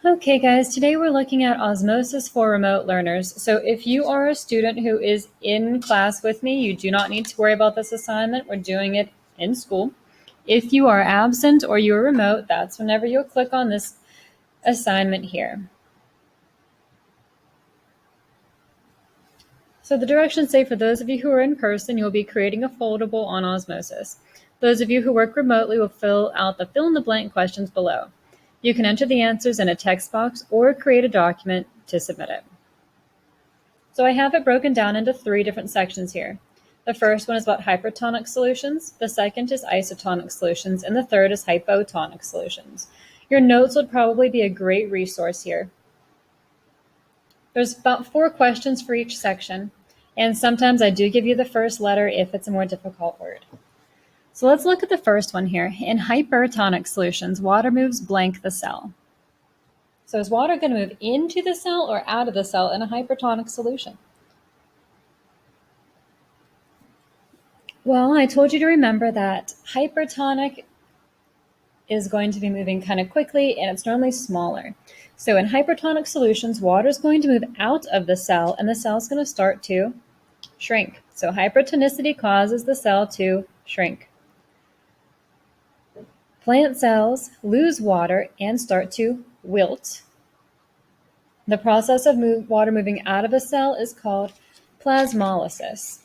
Okay, guys, today we're looking at Osmosis for remote learners. So if you are a student who is in class with me, you do not need to worry about this assignment. We're doing it in school. If you are absent or you're remote, that's whenever you'll click on this assignment here. So the directions say for those of you who are in person, you'll be creating a foldable on Osmosis. Those of you who work remotely will fill out the fill-in-the-blank questions below. You can enter the answers in a text box or create a document to submit it. So I have it broken down into 3 different sections here. The first one is about hypertonic solutions, the second is isotonic solutions, and the third is hypotonic solutions. Your notes would probably be a great resource here. There's about 4 questions for each section, and sometimes I do give you the first letter if it's a more difficult word. So let's look at the first one here. In hypertonic solutions, water moves blank the cell. So is water going to move into the cell or out of the cell in a hypertonic solution? Well, I told you to remember that hypertonic is going to be moving kind of quickly and it's normally smaller. So in hypertonic solutions, water is going to move out of the cell and the cell is going to start to shrink. So hypertonicity causes the cell to shrink. Plant cells lose water and start to wilt. The process of water moving out of a cell is called plasmolysis.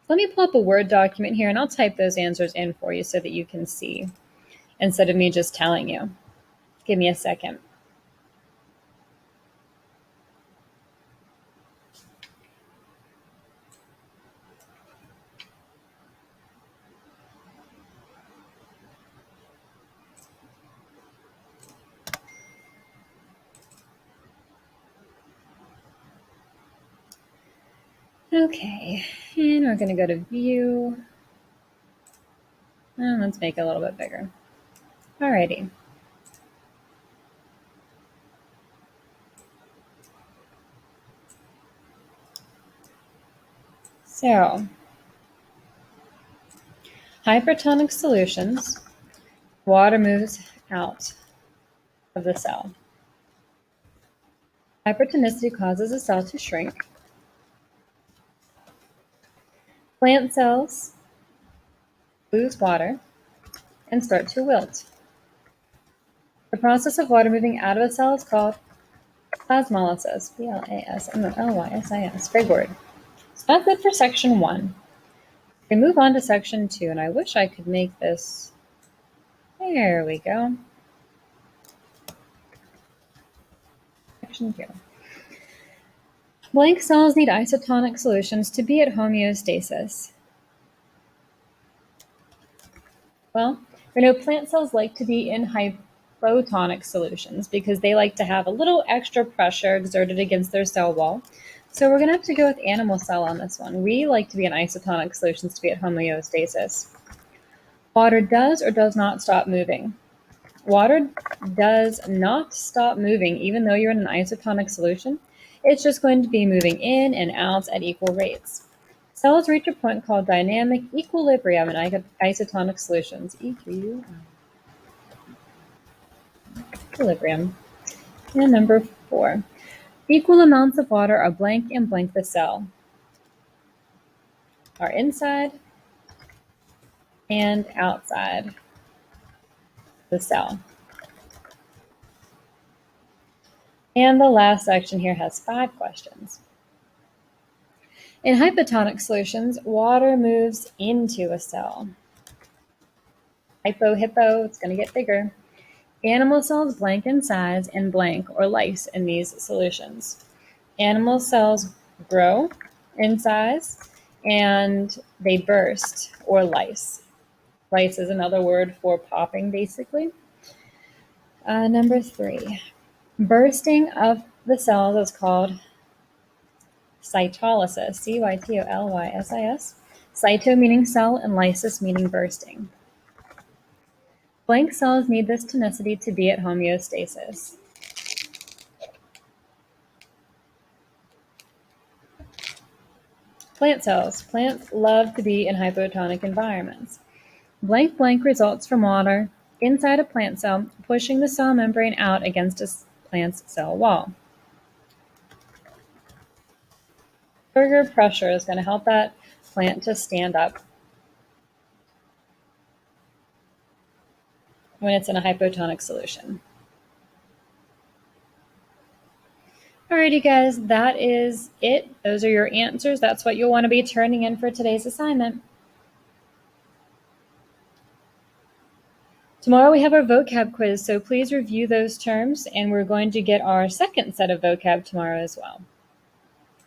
Let me pull up a Word document here and I'll type those answers in for you so that you can see instead of me just telling you. Give me a second. Okay, and we're going to go to View. And let's make it a little bit bigger. Alrighty. So, hypertonic solutions, water moves out of the cell. Hypertonicity causes a cell to shrink. Plant cells lose water and start to wilt. The process of water moving out of a cell is called plasmolysis, Plasmolysis, big word. So that's it for section 1. We move on to section 2, and I wish I could make this, there we go. Section 2. Blank cells need isotonic solutions to be at homeostasis. Well, we know plant cells like to be in hypotonic solutions because they like to have a little extra pressure exerted against their cell wall. So we're going to have to go with animal cell on this one. We like to be in isotonic solutions to be at homeostasis. Water does or does not stop moving. Water does not stop moving even though you're in an isotonic solution. It's just going to be moving in and out at equal rates. Cells reach a point called dynamic equilibrium in isotonic solutions. Equilibrium. And number 4. Equal amounts of water are blank and blank the cell. Are inside and outside the cell. And the last section here has 5 questions. In hypotonic solutions, water moves into a cell. Hippo, it's going to get bigger. Animal cells blank in size and blank or lyse in these solutions. Animal cells grow in size and they burst or lyse. Lyse is another word for popping, basically. Number 3, bursting of the cells is called cytolysis, Cytolysis. Cyto meaning cell and lysis meaning bursting. Blank cells need this tonicity to be at homeostasis. Plant cells. Plants love to be in hypotonic environments. Blank blank results from water inside a plant cell, pushing the cell membrane out against a plant's cell wall. Trigger pressure is going to help that plant to stand up when it's in a hypotonic solution. Alrighty guys, that is it. Those are your answers. That's what you'll want to be turning in for today's assignment. Tomorrow we have our vocab quiz, so please review those terms, and we're going to get our second set of vocab tomorrow as well.